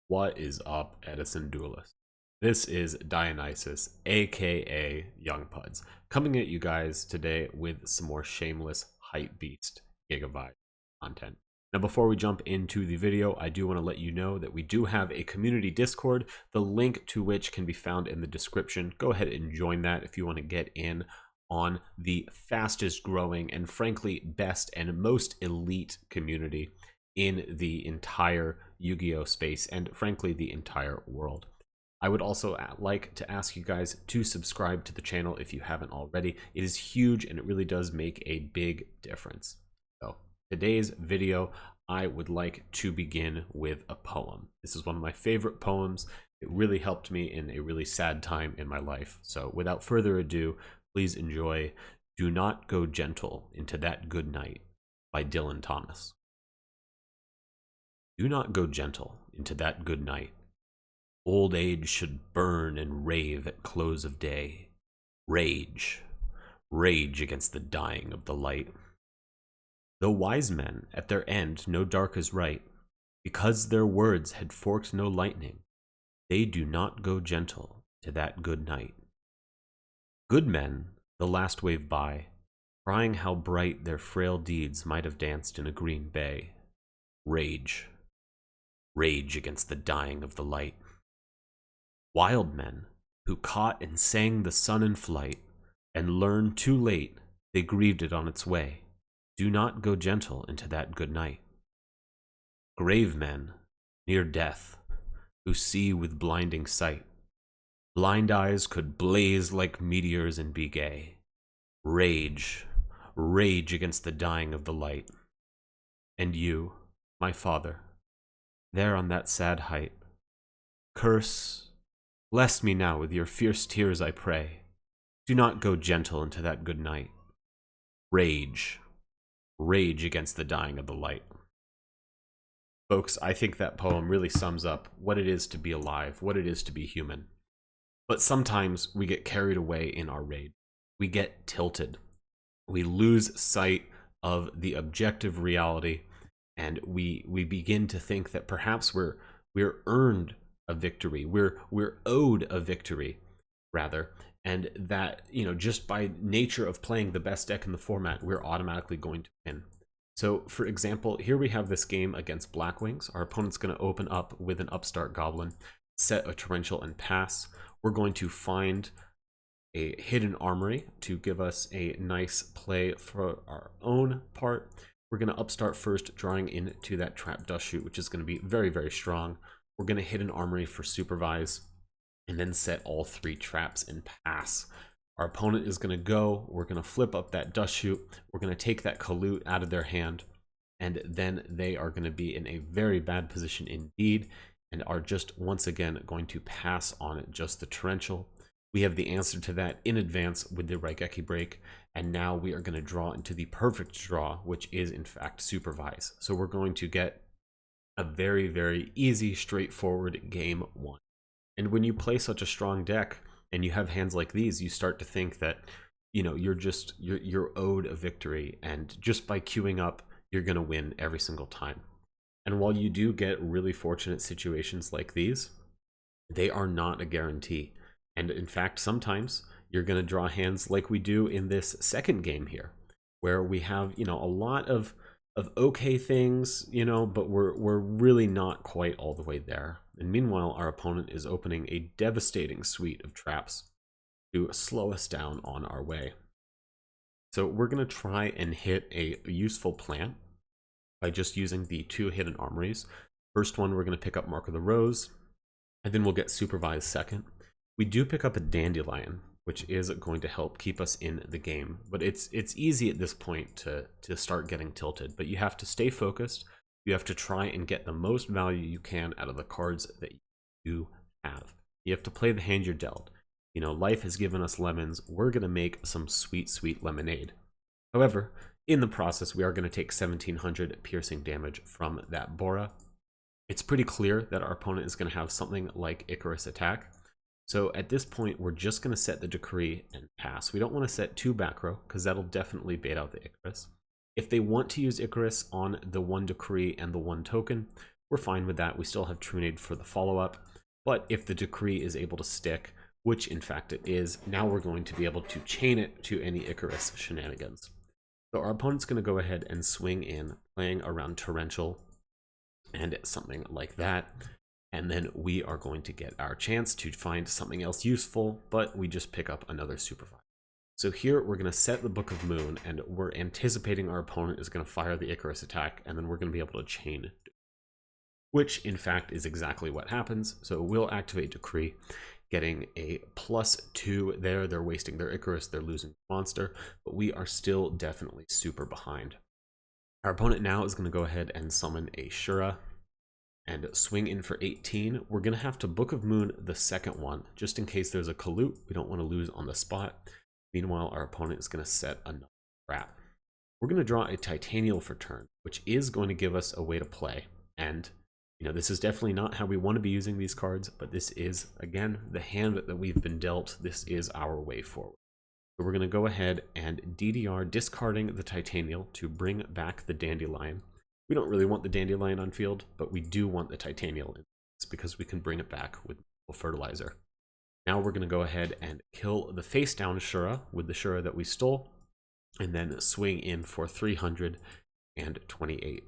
What is up, Edison Duelist? This is Dionysus, aka Young Puds, coming at you guys today with some more shameless hype beast Gigavise content. Now, before we jump into the video, I do want to let you know that we do have a community Discord, the link to which can be found in the description. Go ahead and join that if you want to get in on the fastest growing and frankly best and most elite community in the entire Yu-Gi-Oh space and frankly the entire world. I would also like to ask you guys to subscribe to the channel if you haven't already. It is huge and it really does make a big difference. So today's video, I would like to begin with a poem. This is one of my favorite poems. It really helped me in a really sad time in my life. So without further ado, please enjoy Do Not Go Gentle Into That Good Night by Dylan Thomas. Do not go gentle into that good night. Old age should burn and rave at close of day. Rage, rage against the dying of the light. Though wise men at their end know dark is right, because their words had forked no lightning, they do not go gentle to that good night. Good men, the last wave by, crying how bright their frail deeds might have danced in a green bay. Rage, rage against the dying of the light. Wild men, who caught and sang the sun in flight, and learned too late they grieved it on its way, do not go gentle into that good night. Grave men, near death, who see with blinding sight, blind eyes could blaze like meteors and be gay. Rage, rage against the dying of the light. And you, my father, there on that sad height, curse, bless me now with your fierce tears, I pray. Do not go gentle into that good night. Rage, rage against the dying of the light. Folks, I think that poem really sums up what it is to be alive, what it is to be human. But sometimes we get carried away in our rage. We get tilted. We lose sight of the objective reality, and we begin to think that perhaps we're earned a victory, we're owed a victory rather, and that, you know, just by nature of playing the best deck in the format, we're automatically going to win. So for example, here we have this game against Blackwings. Our opponent's going to open up with an upstart goblin, set a torrential, and pass. We're going to find a hidden armory to give us a nice play for our own part. We're going to upstart first, drawing into that trap dust shoot, which is going to be very, very strong. We're going to hit an armory for supervise, and then set all three traps and pass. Our opponent is going to go. We're going to flip up that dust shoot. We're going to take that Kalut out of their hand, and then they are going to be in a very bad position indeed, and are just once again going to pass on just the torrential. We have the answer to that in advance with the Raigeki break, and now we are going to draw into the perfect draw, which is in fact supervise. So we're going to get a very, very easy, straightforward game one. And when you play such a strong deck and you have hands like these, you start to think that, you know, you're owed a victory, and just by queuing up, you're going to win every single time. And while you do get really fortunate situations like these, they are not a guarantee. And in fact, sometimes you're going to draw hands like we do in this second game here, where we have, you know, a lot of okay things, you know, but we're really not quite all the way there. And meanwhile, our opponent is opening a devastating suite of traps to slow us down on our way. So we're going to try and hit a useful plan by just using the two hidden armories. First one, we're going to pick up Mark of the Rose, and then we'll get supervised second. We do pick up a Dandelion, which is going to help keep us in the game. But it's easy at this point to start getting tilted. But you have to stay focused. You have to try and get the most value you can out of the cards that you have. You have to play the hand you're dealt. You know, life has given us lemons. We're going to make some sweet, sweet lemonade. However, in the process, we are going to take 1700 piercing damage from that Bora. It's pretty clear that our opponent is going to have something like Icarus attack. So at this point, we're just going to set the decree and pass. We don't want to set two back row, because that'll definitely bait out the Icarus. If they want to use Icarus on the one decree and the one token, we're fine with that. We still have Trunade for the follow-up, but if the decree is able to stick, which in fact it is, now we're going to be able to chain it to any Icarus shenanigans. So our opponent's going to go ahead and swing in, playing around torrential and something like that. And then we are going to get our chance to find something else useful, but we just pick up another supervisor. So here we're going to set the Book of Moon, and we're anticipating our opponent is going to fire the Icarus attack, and then we're going to be able to chain, which in fact is exactly what happens. So we'll activate Decree, getting a +2 there. They're wasting their Icarus, they're losing monster, but we are still definitely super behind. Our opponent now is going to go ahead and summon a Shura and swing in for 18. We're going to have to Book of Moon the second one, just in case there's a Kalut. We don't want to lose on the spot. Meanwhile, our opponent is going to set another trap. We're going to draw a Titanial for turn, which is going to give us a way to play. And, you know, this is definitely not how we want to be using these cards, but this is, again, the hand that we've been dealt. This is our way forward. So we're going to go ahead and DDR, discarding the Titanial to bring back the Dandelion. We don't really want the Dandelion on field, but we do want the Titanial in this because we can bring it back with fertilizer. Now we're going to go ahead and kill the face down Shura with the Shura that we stole, and then swing in for 328.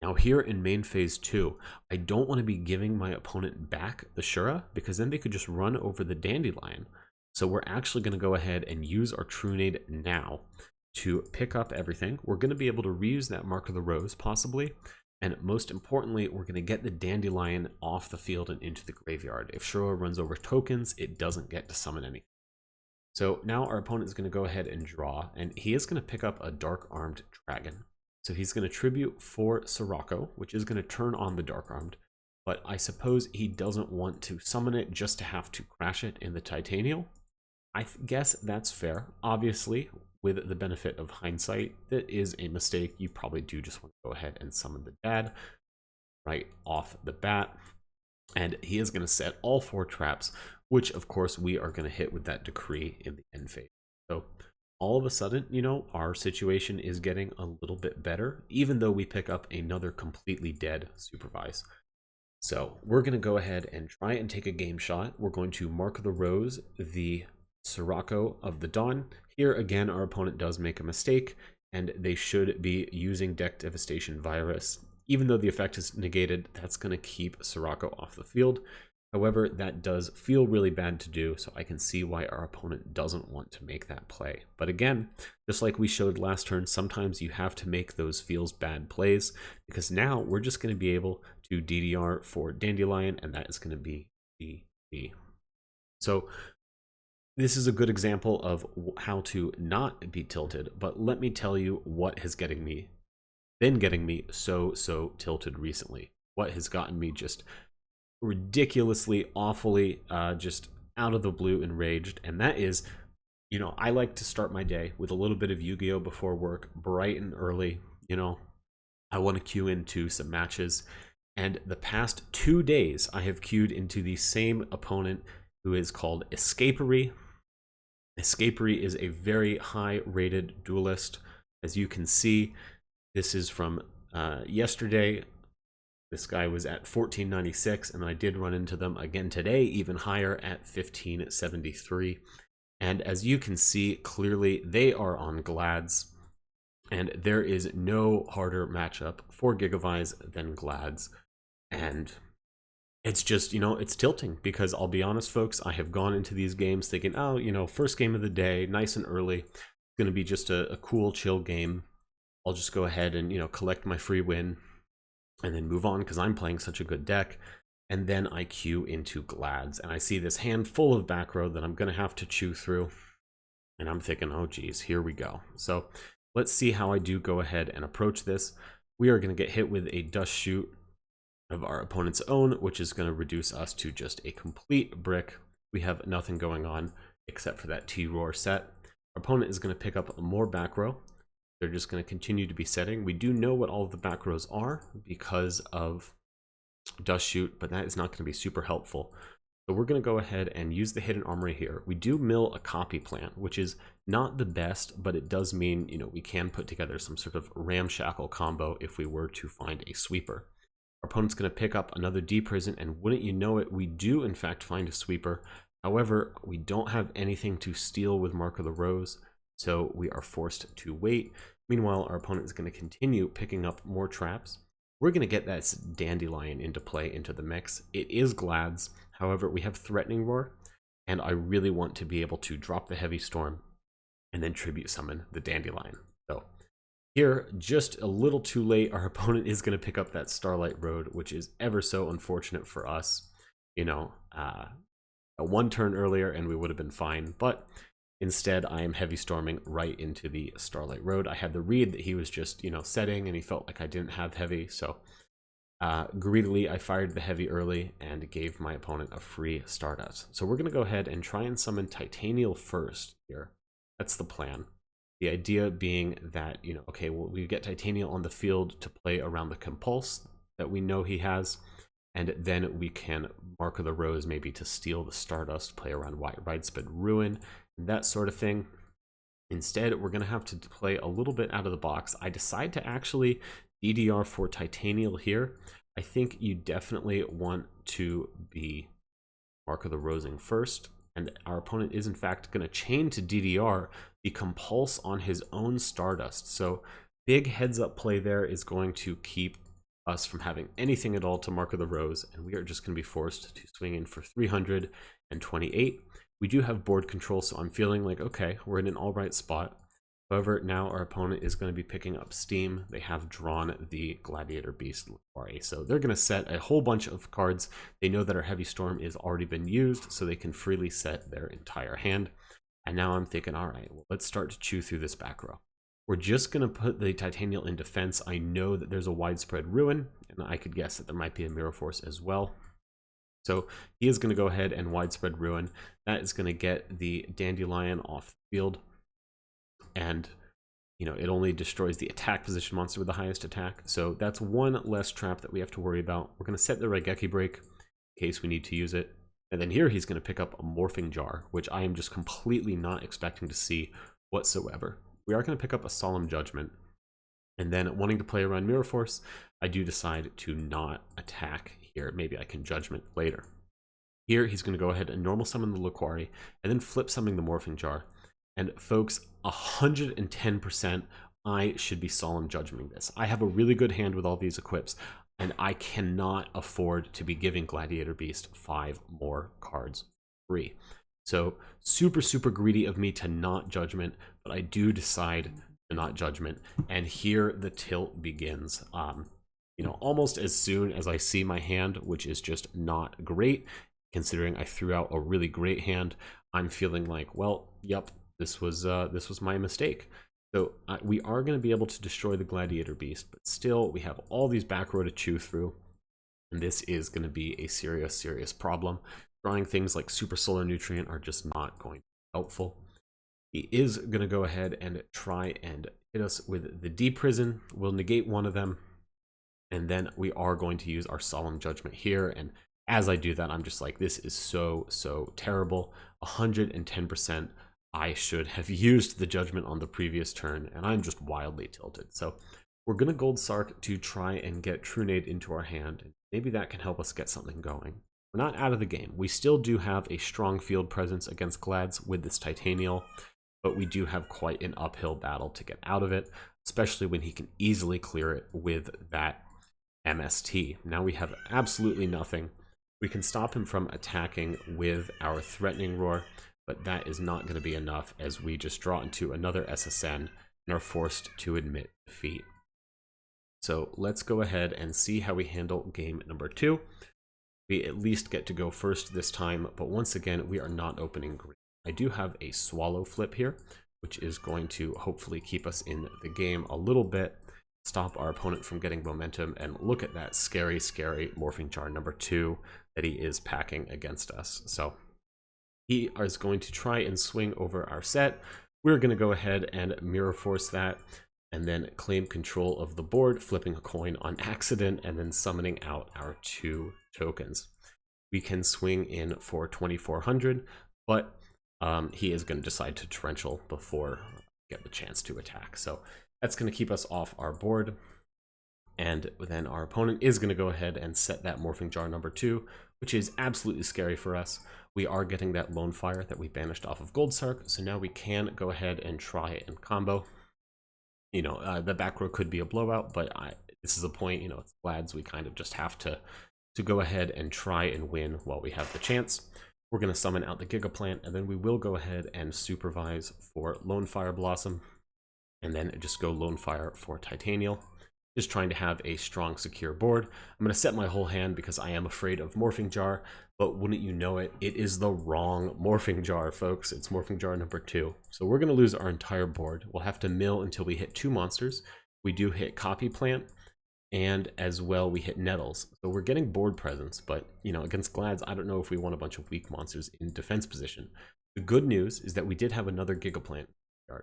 Now here in main phase 2, I don't want to be giving my opponent back the Shura because then they could just run over the Dandelion. So we're actually going to go ahead and use our Trunade now to pick up everything. We're going to be able to reuse that Mark of the Rose possibly, and most importantly, we're going to get the Dandelion off the field and into the graveyard. If Shura runs over tokens, it doesn't get to summon anything. So now our opponent is going to go ahead and draw, and he is going to pick up a Dark Armed Dragon. So he's going to tribute for Sirocco, which is going to turn on the Dark Armed, but I suppose he doesn't want to summon it just to have to crash it in the Titanial. I guess that's fair. Obviously, with the benefit of hindsight, that is a mistake. You probably do just want to go ahead and summon the dad right off the bat. And he is going to set all 4 traps, which of course we are going to hit with that Decree in the end phase. So all of a sudden, you know, our situation is getting a little bit better, even though we pick up another completely dead Supervise. So we're going to go ahead and try and take a game shot. We're going to Mark the Rose, the Sirocco of the Dawn. Here again, our opponent does make a mistake, and they should be using Deck Devastation Virus. Even though the effect is negated, that's going to keep Sirocco off the field. However, that does feel really bad to do, so I can see why our opponent doesn't want to make that play. But again, just like we showed last turn, sometimes you have to make those feels bad plays, because now we're just going to be able to DDR for Dandelion, and that is going to be GG. So this is a good example of how to not be tilted, but let me tell you what has been getting me so tilted recently. What has gotten me just ridiculously, awfully, just out of the blue enraged, and that is, you know, I like to start my day with a little bit of Yu-Gi-Oh before work, bright and early. You know, I want to queue into some matches, and the past 2 days I have queued into the same opponent who is called Escapery. Escapery is a very high rated duelist. As you can see, this is from yesterday. This guy was at 1496, and I did run into them again today, even higher at 1573. And as you can see, clearly they are on Glads, and there is no harder matchup for Gigavise than Glads. And it's just, you know, it's tilting, because I'll be honest, folks, I have gone into these games thinking, oh, you know, first game of the day, nice and early, it's going to be just a cool, chill game. I'll just go ahead and, you know, collect my free win and then move on because I'm playing such a good deck. And then I queue into Glads, and I see this hand full of back row that I'm going to have to chew through. And I'm thinking, oh, geez, here we go. So let's see how I do go ahead and approach this. We are going to get hit with a Dust Shoot of our opponent's own, which is going to reduce us to just a complete brick. We have nothing going on except for that T-Roar set. Our opponent is going to pick up more back row. They're just going to continue to be setting. We do know what all of the back rows are because of Dust Shoot, but that is not going to be super helpful. So we're going to go ahead and use the Hidden Armory here. We do mill a Copy Plant, which is not the best, but it does mean, you know, we can put together some sort of ramshackle combo if we were to find a sweeper. Our opponent's going to pick up another D prison, and wouldn't you know it, we do in fact find a sweeper. However, we don't have anything to steal with Mark of the Rose, so we are forced to wait. Meanwhile, our opponent is going to continue picking up more traps. We're going to get that dandelion into play into the mix. It is Glad's, however, we have Threatening Roar, and I really want to be able to drop the Heavy Storm and then tribute summon the dandelion. So here, just a little too late, our opponent is going to pick up that Starlight Road, which is ever so unfortunate for us. You know, one turn earlier and we would have been fine, but instead I am Heavy Storming right into the Starlight Road. I had the read that he was just, you know, setting, and he felt like I didn't have Heavy, so greedily I fired the Heavy early and gave my opponent a free Stardust. So we're going to go ahead and try and summon Titanial first here. That's the plan. The idea being that, you know, okay, well, we get Titanial on the field to play around the Compulse that we know he has, and then we can Mark of the Rose maybe to steal the Stardust, play around Widespread Ruin, and that sort of thing. Instead, we're going to have to play a little bit out of the box. I decide to actually DDR for Titanial here. I think you definitely want to be Mark of the Rosing first, and our opponent is in fact going to chain to DDR the Compulse on his own Stardust. So big heads up play there is going to keep us from having anything at all to Mark of the Rose, and we are just going to be forced to swing in for 328. We do have board control, so I'm feeling like, okay, we're in an all right spot. However, now our opponent is going to be picking up steam. They have drawn the Gladiator Beast Luquari, so they're going to set a whole bunch of cards. They know that our Heavy Storm is already been used, so they can freely set their entire hand. And now I'm thinking, all right, well, let's start to chew through this back row. We're just going to put the Titanial in defense. I know that there's a Widespread Ruin, and I could guess that there might be a Mirror Force as well. So he is going to go ahead and Widespread Ruin. That is going to get the Dandelion off the field. And, you know, it only destroys the attack position monster with the highest attack. So that's one less trap that we have to worry about. We're going to set the Raigeki Break in case we need to use it. And then here he's going to pick up a Morphing Jar, which I am just completely not expecting to see whatsoever. We are going to pick up a Solemn Judgment. And then wanting to play around Mirror Force, I do decide to not attack here. Maybe I can Judgment later. Here he's going to go ahead and normal summon the Luquari and then flip summoning the Morphing Jar. And folks, 110% I should be Solemn Judgmenting this. I have a really good hand with all these equips, and I cannot afford to be giving Gladiator Beast 5 more cards free. So super, super greedy of me to not Judgment, but I do decide to not Judgment. And here the tilt begins. You know, almost as soon as I see my hand, which is just not great, considering I threw out a really great hand, I'm feeling like, well, yep, this was my mistake. So we are going to be able to destroy the Gladiator Beast, but still we have all these back row to chew through, and this is going to be a serious, serious problem. Drawing things like Super Solar Nutrient are just not going to be helpful. He is going to go ahead and try and hit us with the D Prison. We'll negate one of them, and then we are going to use our Solemn Judgment here. And as I do that, I'm just like, this is so, so terrible. 110%. I should have used the Judgment on the previous turn, and I'm just wildly tilted. So we're going to Gold Sark to try and get Trunade into our hand, and maybe that can help us get something going. We're not out of the game. We still do have a strong field presence against Glads with this Titanial, but we do have quite an uphill battle to get out of it, especially when he can easily clear it with that MST. Now we have absolutely nothing. We can stop him from attacking with our Threatening Roar, but that is not going to be enough as we just draw into another SSN and are forced to admit defeat. So let's go ahead and see how we handle game number 2. We at least get to go first this time, but once again, we are not opening green. I do have a Swallow Flip here, which is going to hopefully keep us in the game a little bit, stop our opponent from getting momentum, and look at that scary, scary Morphing Jar number 2 that he is packing against us. So he is going to try and swing over our set. We're going to go ahead and Mirror Force that, and then claim control of the board, flipping a coin on accident, and then summoning out our 2 tokens. We can swing in for 2400, but he is going to decide to torrential before we get the chance to attack. So that's going to keep us off our board. And then our opponent is going to go ahead and set that morphing jar number 2, which is absolutely scary for us. We are getting that lone fire that we banished off of Gold Sark, so now we can go ahead and try and combo. You know, the back row could be a blowout, but this is a point, you know, it's Vlad's, we kind of just have to go ahead and try and win while we have the chance. We're going to summon out the Gigaplant, and then we will go ahead and supervise for Lone Fire Blossom, and then just go Lone Fire for Titanial. Just trying to have a strong, secure board. I'm going to set my whole hand because I am afraid of Morphing Jar, but wouldn't you know it, it is the wrong Morphing Jar, folks. It's Morphing Jar number 2. So we're going to lose our entire board. We'll have to mill until we hit 2 monsters. We do hit Copy Plant, and as well we hit Nettles. So we're getting board presence, but you know, against Glads, I don't know if we want a bunch of weak monsters in defense position. The good news is that we did have another Gigaplant.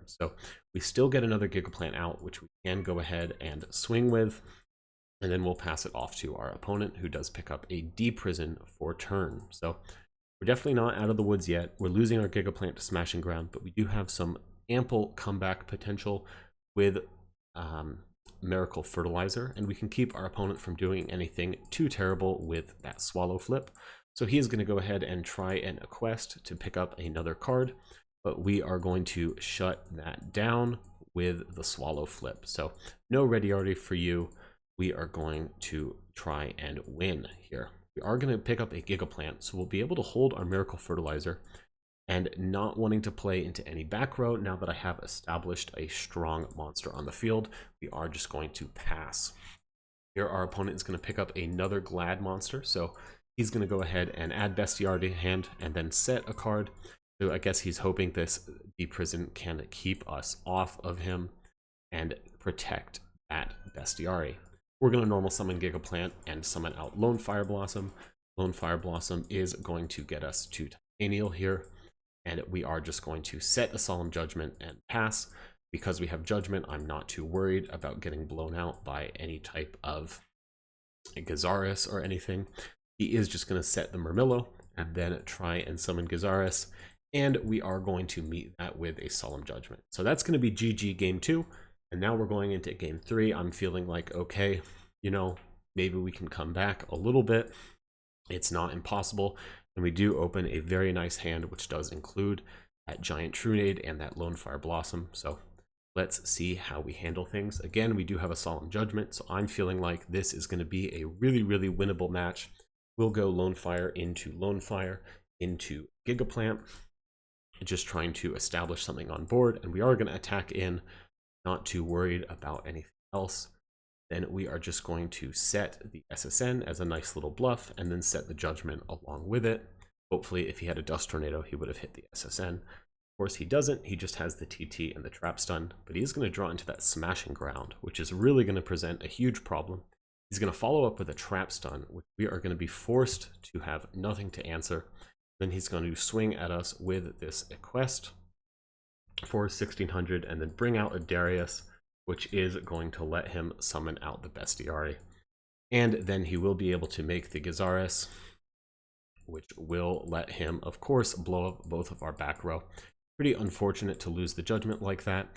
So we still get another Gigaplant out, which we can go ahead and swing with, and then we'll pass it off to our opponent, who does pick up a D-Prison for turn. So we're definitely not out of the woods yet. We're losing our Gigaplant to Smashing Ground, but we do have some ample comeback potential with Miracle Fertilizer, and we can keep our opponent from doing anything too terrible with that Swallow Flip. So he is going to go ahead and try and quest to pick up another card, but we are going to shut that down with the Swallow Flip. So no ready already for you. We are going to try and win here. We are going to pick up a Gigaplant, so we'll be able to hold our Miracle Fertilizer, and not wanting to play into any back row now that I have established a strong monster on the field, we are just going to pass. Here our opponent is going to pick up another Glad monster, so he's going to go ahead and add Bestiality to hand and then set a card. So I guess he's hoping this D-Prison can keep us off of him and protect that Bestiari. We're going to normal summon Gigaplant and summon out Lone Fire Blossom. Lone Fire Blossom is going to get us to Titanial here, and we are just going to set a Solemn Judgment and pass. Because we have Judgment, I'm not too worried about getting blown out by any type of Gizaris or anything. He is just going to set the Murmillo and then try and summon Gizaris, and we are going to meet that with a Solemn Judgment. So that's going to be GG game 2, and now we're going into game 3. I'm feeling like, okay, you know, maybe we can come back a little bit. It's not impossible, and we do open a very nice hand, which does include that Giant Trunade and that Lone Fire Blossom. So let's see how we handle things. Again, we do have a Solemn Judgment, so I'm feeling like this is going to be a really, really winnable match. We'll go Lone Fire into Gigaplant, just trying to establish something on board, and we are going to attack in, not too worried about anything else. Then we are just going to set the SSN as a nice little bluff, and then set the Judgment along with it. Hopefully, if he had a Dust Tornado, he would have hit the SSN. Of course, he doesn't. He just has the TT and the Trap Stun, but he is going to draw into that Smashing Ground, which is really going to present a huge problem. He's going to follow up with a Trap Stun, which we are going to be forced to have nothing to answer. Then he's going to swing at us with this Equest for 1600, and then bring out a Darius, which is going to let him summon out the Bestiari. And then he will be able to make the Gizaris, which will let him, of course, blow up both of our back row. Pretty unfortunate to lose the Judgment like that,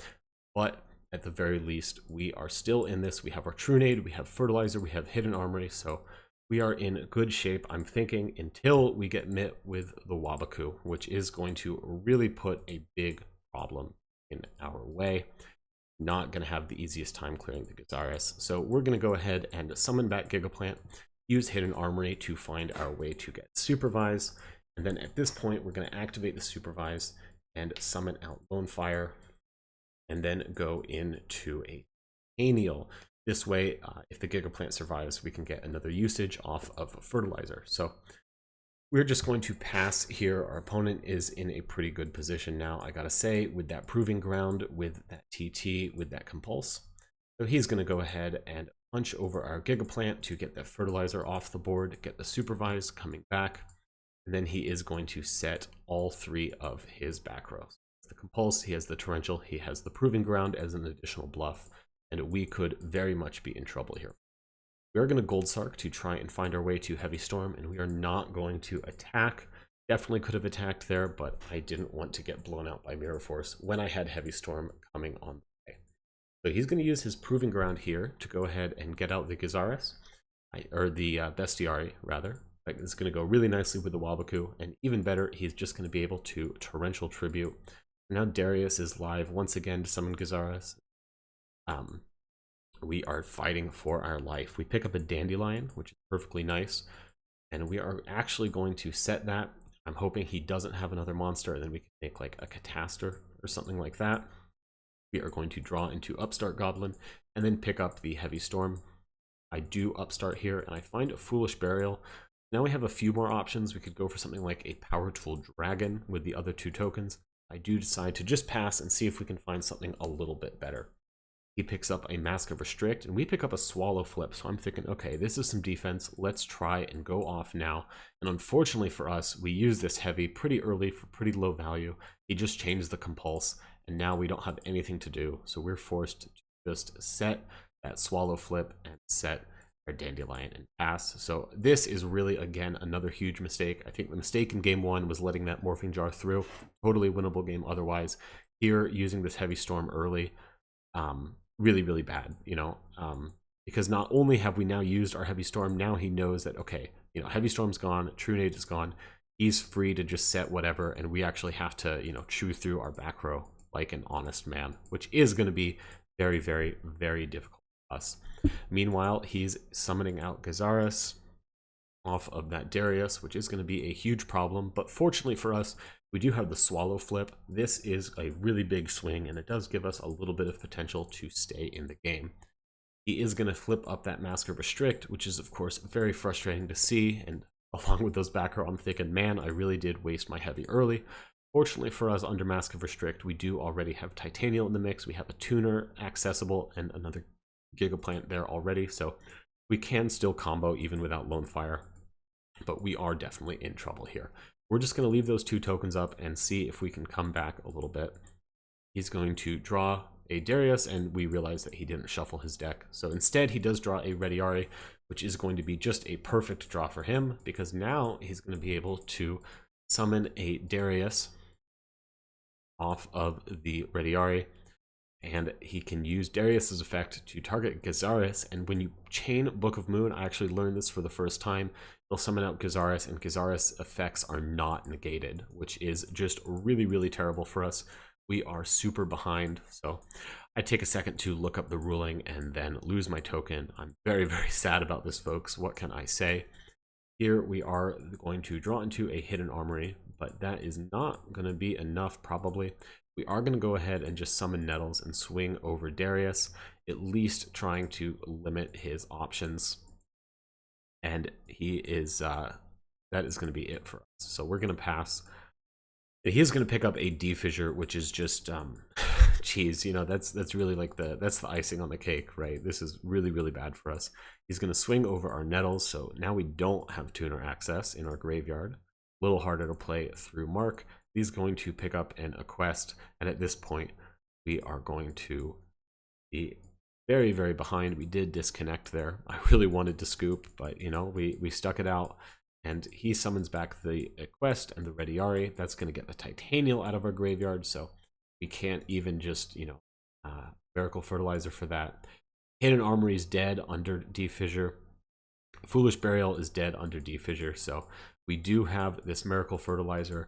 but at the very least, we are still in this. We have our Trunade, we have Fertilizer, we have Hidden Armory, so we are in good shape, I'm thinking, until we get met with the Wabaku, which is going to really put a big problem in our way. Not going to have the easiest time clearing the Gizaris. So we're going to go ahead and summon back Gigaplant, use Hidden Armory to find our way to get Supervise, and then at this point we're going to activate the Supervise and summon out Lone Fire, and then go into a Titanial. This way, if the Gigaplant survives, we can get another usage off of Fertilizer. So we're just going to pass here. Our opponent is in a pretty good position now, I gotta say, with that Proving Ground, with that TT, with that Compulse. So he's going to go ahead and punch over our Gigaplant to get that Fertilizer off the board, get the Supervise coming back, and then he is going to set all 3 of his back rows. The Compulse, he has the Torrential, he has the Proving Ground as an additional bluff, and we could very much be in trouble here. We are going to Gold Sark to try and find our way to Heavy Storm, and we are not going to attack. Definitely could have attacked there, but I didn't want to get blown out by Mirror Force when I had Heavy Storm coming on the way. So he's going to use his proving ground here to go ahead and get out the Gigavise, or the bestiary rather. Like, it's going to go really nicely with the Wabaku, and even better, he's just going to be able to torrential tribute. Now Darius is live once again to summon Gigavise. We are fighting for our life. We pick up a dandelion, which is perfectly nice, and we are actually going to set that. I'm hoping he doesn't have another monster, and then we can make like a Cataster or something like that. We are going to draw into Upstart Goblin and then pick up the Heavy Storm. I do Upstart here, and I find a Foolish Burial. Now we have a few more options. We could go for something like a Powerful Dragon with the other 2 tokens. I do decide to just pass and see if we can find something a little bit better. He picks up a Mask of Restrict, and we pick up a Swallow Flip. So I'm thinking, okay, this is some defense. Let's try and go off now. And unfortunately for us, we use this heavy pretty early for pretty low value. He just changed the Compulse, and now we don't have anything to do. So we're forced to just set that Swallow Flip and set our Dandelion and pass. So this is really, again, another huge mistake. I think the mistake in game 1 was letting that Morphing Jar through. Totally winnable game otherwise. Here, using this Heavy Storm early, really, really bad, you know, because not only have we now used our Heavy Storm, now he knows that, okay, you know, Heavy Storm's gone, True Nade is gone, he's free to just set whatever, and we actually have to, you know, chew through our back row like an honest man, which is going to be very, very, very difficult for us. Meanwhile, he's summoning out Gigavise off of that Darius, which is going to be a huge problem, but fortunately for us, we do have the Swallow Flip. This is a really big swing, and it does give us a little bit of potential to stay in the game. He is going to flip up that Mask of Restrict, which is, of course, very frustrating to see, and along with those back row, I'm thinking, man, I really did waste my heavy early. Fortunately for us, under Mask of Restrict, we do already have Titanial in the mix. We have a Tuner accessible and another Gigaplant there already, so we can still combo even without Lone Fire, but we are definitely in trouble here. We're just going to leave those 2 tokens up and see if we can come back a little bit. He's going to draw a Darius, and we realize that he didn't shuffle his deck. So instead, he does draw a Rediari, which is going to be just a perfect draw for him, because now he's going to be able to summon a Darius off of the Rediari, and he can use Darius's effect to target Gigavise. And when you chain Book of Moon, I actually learned this for the first time, he'll summon out Gigavise, and Gigavise effects are not negated, which is just really, really terrible for us. We are super behind, so I take a second to look up the ruling and then lose my token. I'm very, very sad about this, folks. What can I say? Here we are going to draw into a Hidden Armory, but that is not going to be enough, probably. We are going to go ahead and just summon Nettles and swing over Darius, at least trying to limit his options. And he is, that is going to be it for us. So we're going to pass. He is going to pick up a D-Fissure, which is just, geez, you know, that's really like that's the icing on the cake, right? This is really, really bad for us. He's going to swing over our Nettles, so now we don't have Tuner access in our graveyard. A little harder to play through Mark. He's going to pick up a quest, and at this point, we are going to be very, very behind. We did disconnect there. I really wanted to scoop, but, you know, we stuck it out. And he summons back the quest and the Rediari. That's going to get the Titanial out of our graveyard, so we can't even just, you know, Miracle Fertilizer for that. Hidden Armory is dead under D-Fissure. Foolish Burial is dead under D-Fissure, so we do have this Miracle Fertilizer,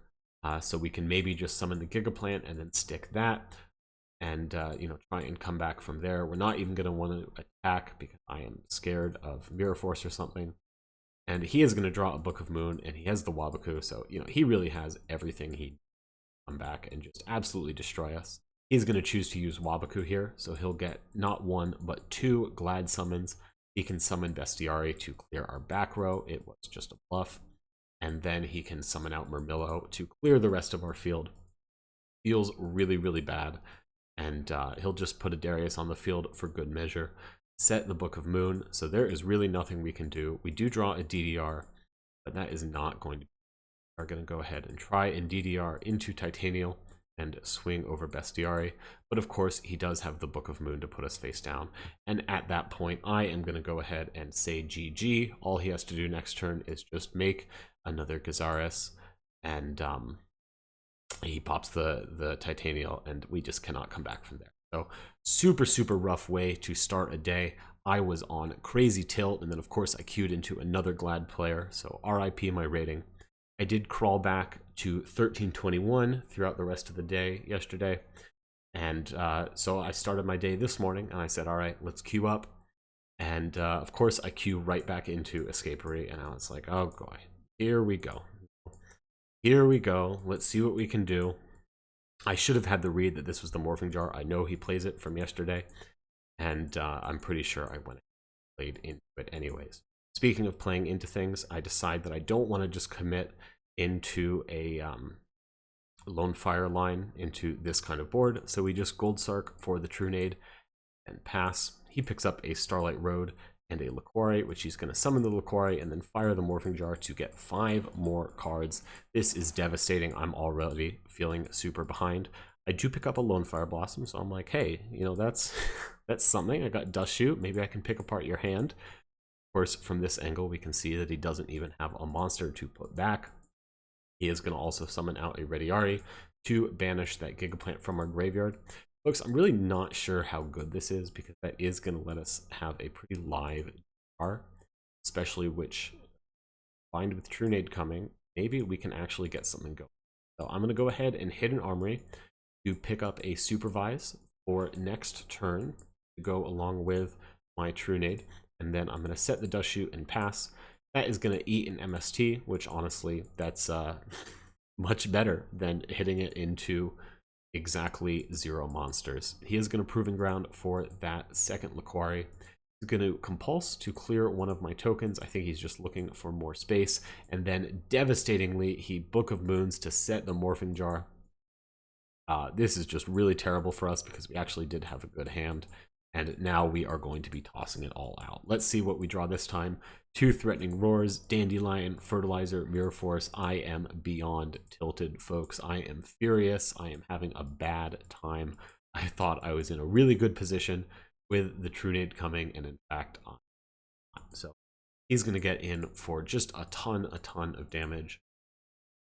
so we can maybe just summon the Gigaplant and then stick that, and you know, try and come back from there. We're not even going to want to attack because I am scared of Mirror Force or something. And he is going to draw a Book of Moon, and he has the Wabaku, so, you know, he really has everything he come back and just absolutely destroy us. He's going to choose to use Wabaku here, so he'll get not 1, but 2 Glad Summons. He can summon Bestiari to clear our back row. It was just a bluff. And then he can summon out Murmillo to clear the rest of our field. Feels really, really bad. And he'll just put a Darius on the field for good measure. Set the Book of Moon, so there is really nothing we can do. We do draw a DDR, but that is not going to be. We're going to go ahead and try and DDR into Titanial and swing over Bestiari, but of course he does have the Book of Moon to put us face down, and at that point I am going to go ahead and say GG. All he has to do next turn is just make another Gigavise, and he pops the Titanial, and we just cannot come back from there. So super, super rough way to start a day. I was on crazy tilt, and then of course I queued into another Glad player, so RIP my rating. I did crawl back to 1321 throughout the rest of the day yesterday, and so I started my day this morning, and I said, all right, let's queue up. And of course I queue right back into Escapery, and I was like, oh boy, here we go. Here we go, let's see what we can do. I should have had the read that this was the morphing jar. I know he plays it from yesterday, and I'm pretty sure I went and played into it anyways. Speaking of playing into things, I decide that I don't want to just commit into a lone fire line into this kind of board, so we just gold sark for the Trunade and pass. He picks up a Starlight Road and a Liquore, which he's going to summon the Liquore and then fire the morphing jar to get 5 more cards. This is devastating. I'm already feeling super behind. I do pick up a Lone Fire Blossom, so I'm like, hey, you know, that's something. I got Dust Shoot. Maybe I can pick apart your hand. Of course, from this angle, we can see that he doesn't even have a monster to put back. He is going to also summon out a Rediari to banish that Gigaplant from our graveyard. Folks, I'm really not sure how good this is, because that is going to let us have a pretty live jar, especially which, combined with Trunade coming, maybe we can actually get something going. So I'm going to go ahead and hit an Armory to pick up a Supervise for next turn to go along with my Trunade, and then I'm going to set the Dust Shoot and pass. That is going to eat an MST, which honestly, that's much better than hitting it into exactly 0 monsters. He is going to Proving Ground for that second Liquore. He's going to Compulse to clear one of my tokens. I think he's just looking for more space. And then, devastatingly, he Book of Moons to set the Morphing Jar. This is just really terrible for us, because we actually did have a good hand. And now we are going to be tossing it all out. Let's see what we draw this time. 2 Threatening Roars, Dandelion, Fertilizer, Mirror Force. I am beyond tilted, folks. I am furious. I am having a bad time. I thought I was in a really good position with the Trunade coming, and in fact, so he's going to get in for just a ton of damage,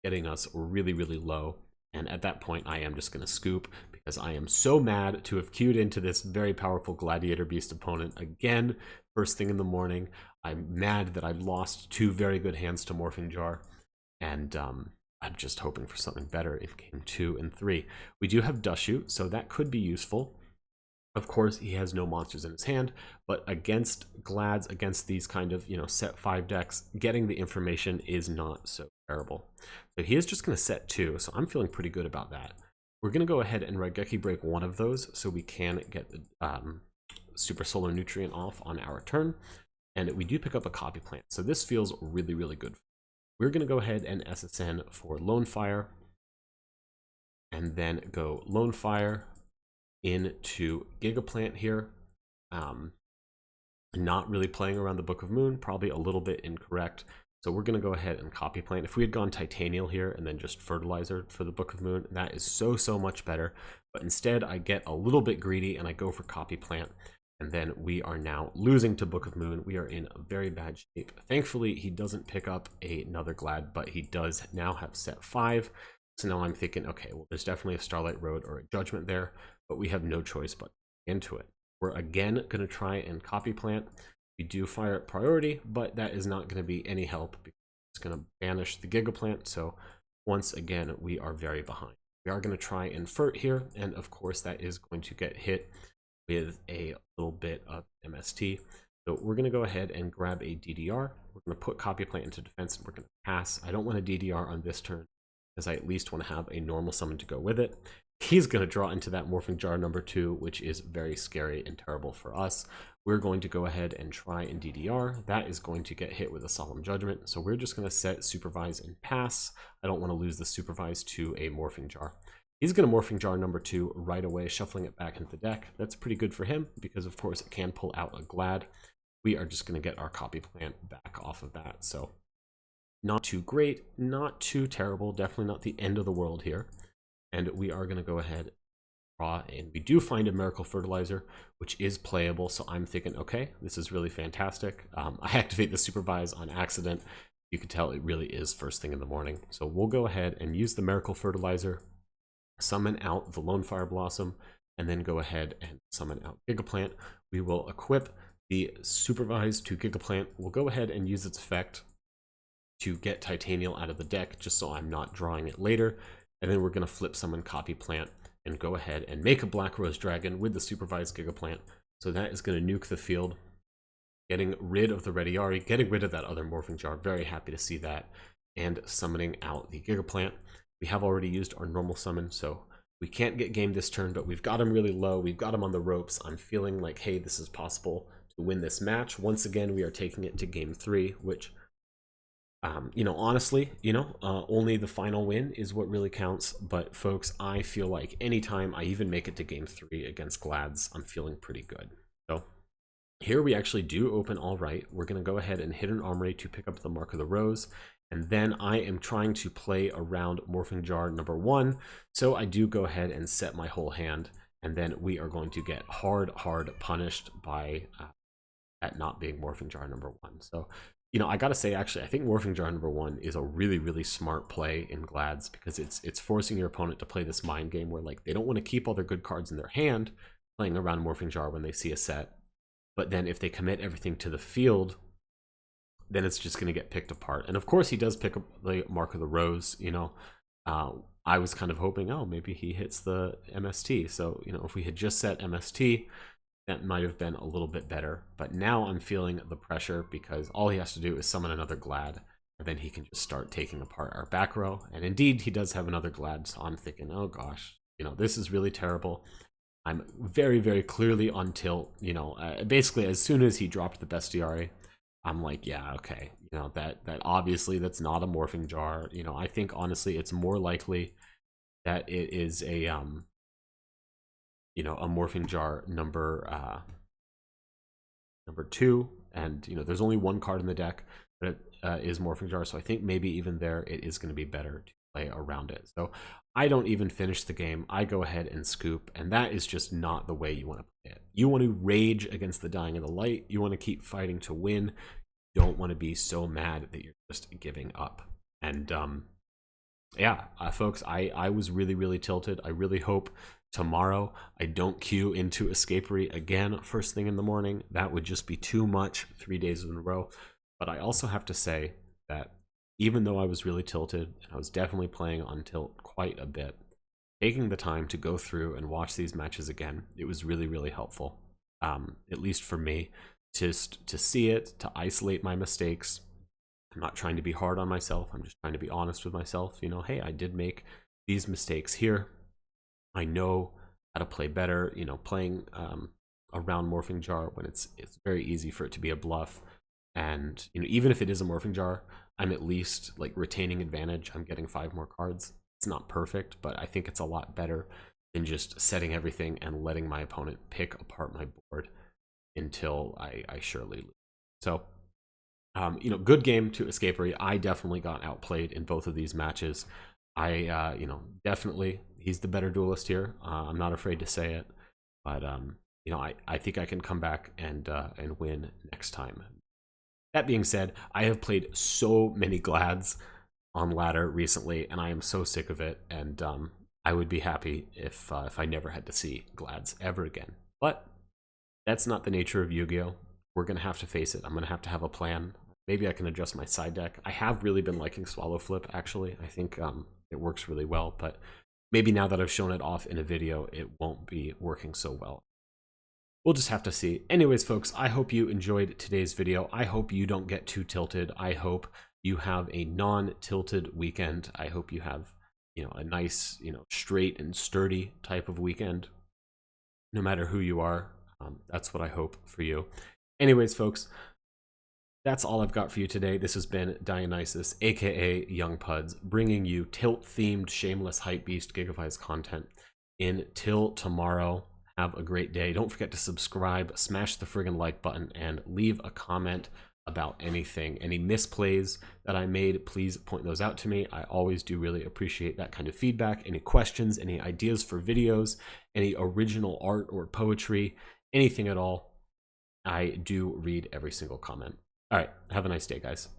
getting us really, really low. And at that point, I am just going to scoop, because I am so mad to have queued into this very powerful Gladiator Beast opponent again, first thing in the morning. I'm mad that I've lost 2 very good hands to Morphing Jar, and I'm just hoping for something better in game 2 and 3. We do have Dust Shoot, so that could be useful. Of course, he has no monsters in his hand, but against Glads, against these kind of, you know, set 5 decks, getting the information is not so terrible. So he is just going to set 2, so I'm feeling pretty good about that. We're going to go ahead and Raigeki break one of those, so we can get the Super Solar Nutrient off on our turn. And we do pick up a Copy Plant, so this feels really, really good. We're going to go ahead and SSN for Lone Fire, and then go Lone Fire into Gigaplant here. Not really playing around the Book of Moon, probably a little bit incorrect. So we're going to go ahead and Copy Plant. If we had gone Titanial here and then just Fertilizer for the Book of Moon, that is so much better. But instead, I get a little bit greedy and I go for Copy Plant. And then we are now losing to Book of Moon. We are in a very bad shape. Thankfully, he doesn't pick up another Glad, but he does now have set 5. So now I'm thinking, okay, well, there's definitely a Starlight Road or a Judgment there, but we have no choice but into it. We're again going to try and Copy Plant. We do fire at priority, but that is not going to be any help, because it's going to banish the Gigaplant. So once again, we are very behind. We are going to try and Fert here, and of course that is going to get hit with a little bit of MST. So we're going to go ahead and grab a DDR. We're going to put Copy Plant into defense, and we're going to pass. I don't want a DDR on this turn, because I at least want to have a normal summon to go with it. He's going to draw into that Morphing Jar number 2, which is very scary and terrible for us. We're going to go ahead and try and DDR. That is going to get hit with a Solemn Judgment. So we're just going to set Supervise and pass. I don't want to lose the Supervise to a Morphing Jar. He's going to Morphing Jar number 2 right away, shuffling it back into the deck. That's pretty good for him, because of course it can pull out a Glad. We are just going to get our Copy Plant back off of that. So not too great, not too terrible, definitely not the end of the world here. And we are going to go ahead and draw, and we do find a Miracle Fertilizer, which is playable. So I'm thinking, okay, this is really fantastic. I activate the Supervise on accident. You can tell it really is first thing in the morning. So we'll go ahead and use the Miracle Fertilizer, summon out the Lone Fire Blossom. and then go ahead and summon out Gigaplant. We will equip the Supervise to Gigaplant. We'll go ahead and use its effect to get Titanial out of the deck, just so I'm not drawing it later. And then we're going to flip summon Copy Plant and go ahead and make a Black Rose Dragon with the Supervised Gigaplant. So that is going to nuke the field, getting rid of the Rediari, getting rid of that other Morphing Jar. Very happy to see that. And summoning out the Gigaplant. We have already used our normal summon, so we can't get game this turn, but we've got him really low. We've got him on the ropes. I'm feeling like, hey, this is possible to win this match. Once again, we are taking it to game 3, which, honestly, only the final win is what really counts. But folks, I feel like anytime I even make it to game 3 against Glads, I'm feeling pretty good. So here we actually do open all right. We're going to go ahead and hit an Armory to pick up the Mark of the Rose. And then I am trying to play around Morphing Jar number 1. So I do go ahead and set my whole hand. And then we are going to get hard punished by at not being Morphing Jar number 1. So, I got to say, actually, I think Morphing Jar number 1 is a really smart play in Glads, because it's forcing your opponent to play this mind game where, like, they don't want to keep all their good cards in their hand playing around Morphing Jar when they see a set. But then if they commit everything to the field, then it's just going to get picked apart. And of course, he does pick up the Mark of the Rose. I was kind of hoping, oh, maybe he hits the MST. So, if we had just set MST, that might have been a little bit better. But now I'm feeling the pressure, because all he has to do is summon another Glad, and then he can just start taking apart our back row. And indeed, he does have another Glad, so I'm thinking, oh gosh, this is really terrible. I'm very clearly on tilt. Basically, as soon as he dropped the Bestiary, I'm like, yeah, okay, that obviously that's not a Morphing Jar. I think honestly it's more likely that it is a a Morphing Jar number 2, and there's only one card in the deck that is Morphing Jar, so I think maybe even there it is going to be better to play around it. So I don't even finish the game. I go ahead and scoop, and that is just not the way you want to play it. You want to rage against the Dying of the Light. You want to keep fighting to win. You don't want to be so mad that you're just giving up. And yeah, folks, I was really tilted. I really hope tomorrow I don't queue into Escapery again first thing in the morning. That would just be too much 3 days in a row. But I also have to say that even though I was really tilted, and I was definitely playing on tilt quite a bit, taking the time to go through and watch these matches again, it was really helpful, at least for me, just to see it, to isolate my mistakes. I'm not trying to be hard on myself. I'm just trying to be honest with myself. Hey, I did make these mistakes here. I know how to play better. Playing around Morphing Jar when it's very easy for it to be a bluff. And even if it is a Morphing Jar, I'm at least like retaining advantage. I'm getting 5 more cards. It's not perfect, but I think it's a lot better than just setting everything and letting my opponent pick apart my board until I surely lose. So, good game to Escapery. I definitely got outplayed in both of these matches. I, definitely, he's the better duelist here. I'm not afraid to say it, but I think I can come back and win next time. That being said, I have played so many Glads on ladder recently, and I am so sick of it. And I would be happy if I never had to see Glads ever again. But that's not the nature of Yu-Gi-Oh! We're gonna have to face it. I'm gonna have a plan. Maybe I can adjust my side deck. I have really been liking Swallow Flip, actually. I think it works really well, but maybe now that I've shown it off in a video, it won't be working so well. We'll just have to see. Anyways, folks, I hope you enjoyed today's video. I hope you don't get too tilted. I hope you have a non-tilted weekend. I hope you have, a nice, straight and sturdy type of weekend, no matter who you are. That's what I hope for you. Anyways, folks, that's all I've got for you today. This has been Dionysus, aka Young Puds, bringing you tilt-themed, shameless hypebeast Gigavise content. Until tomorrow, have a great day. Don't forget to subscribe, smash the friggin' like button, and leave a comment about anything. Any misplays that I made, please point those out to me. I always do really appreciate that kind of feedback. Any questions, any ideas for videos, any original art or poetry, anything at all, I do read every single comment. All right, have a nice day, guys.